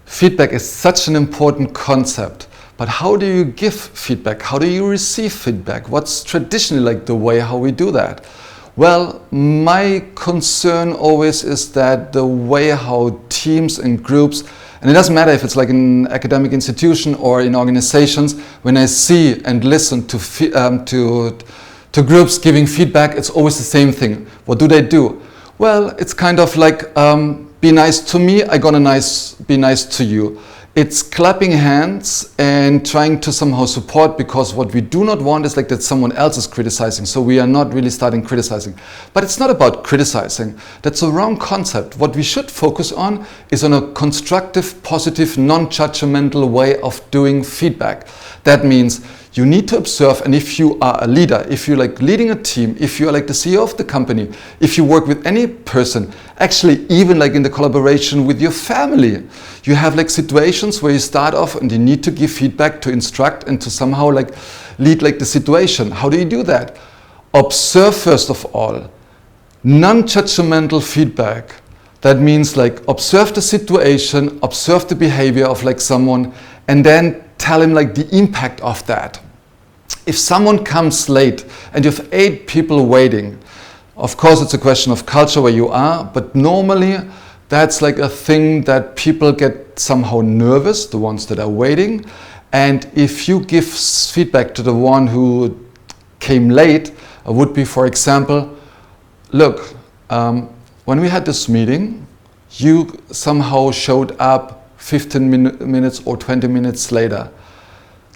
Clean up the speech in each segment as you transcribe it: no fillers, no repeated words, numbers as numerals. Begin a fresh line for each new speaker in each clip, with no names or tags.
Feedback is such an important concept, but how do you give feedback? How do you receive feedback? What's traditionally like the way how we do that? Well, my concern always is that the way how teams and groups, and it doesn't matter if it's like an academic institution or in organizations, when I see and listen to groups giving feedback, it's always the same thing. What do? Well, it's kind of like, be nice to me, I'm gonna be nice to you. It's clapping hands and trying to somehow support, because what we do not want is like that someone else is criticizing. So we are not really starting criticizing. But it's not about criticizing. That's a wrong concept. What we should focus on is on a constructive, positive, non-judgmental way of doing feedback. That means you need to observe, and if you are a leader, if you're like leading a team, if you're like the CEO of the company, if you work with any person, actually even like in the collaboration with your family, you have like situations where you start off and you need to give feedback, to instruct and to somehow like lead like the situation. How do you do that? Observe first of all, non-judgmental feedback. That means like observe the situation, observe the behavior of like someone, and then tell him like the impact of that. If someone comes late and you have 8 people waiting, of course it's a question of culture where you are, but normally that's like a thing that people get somehow nervous, the ones that are waiting. And if you give feedback to the one who came late, it would be, for example, look, when we had this meeting, you somehow showed up 15 minutes or 20 minutes later.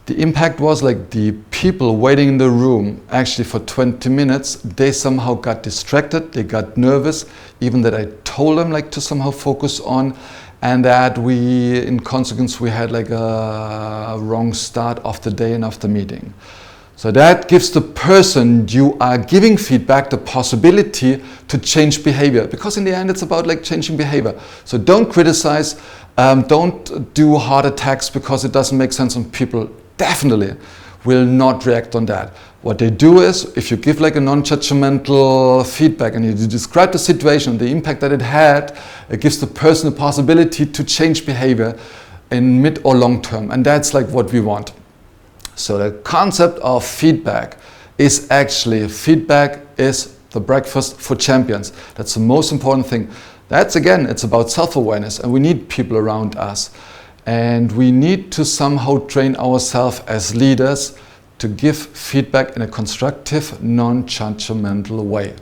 The impact was like the people waiting in the room actually for 20 minutes, they somehow got distracted, they got nervous, even that I told them like to somehow focus on, and that we, in consequence, we had like a wrong start of the day and of the meeting. So that gives the person you are giving feedback the possibility to change behavior, because in the end it's about like changing behavior. So don't criticize, don't do hard attacks, because it doesn't make sense, and people definitely will not react on that. What they do is, if you give like a non-judgmental feedback and you describe the situation, the impact that it had, it gives the person the possibility to change behavior in mid or long term, and that's like what we want. So the concept of feedback is actually, feedback is the breakfast for champions. That's the most important thing. That's, again, it's about self-awareness, and we need people around us. And we need to somehow train ourselves as leaders to give feedback in a constructive, non-judgmental way.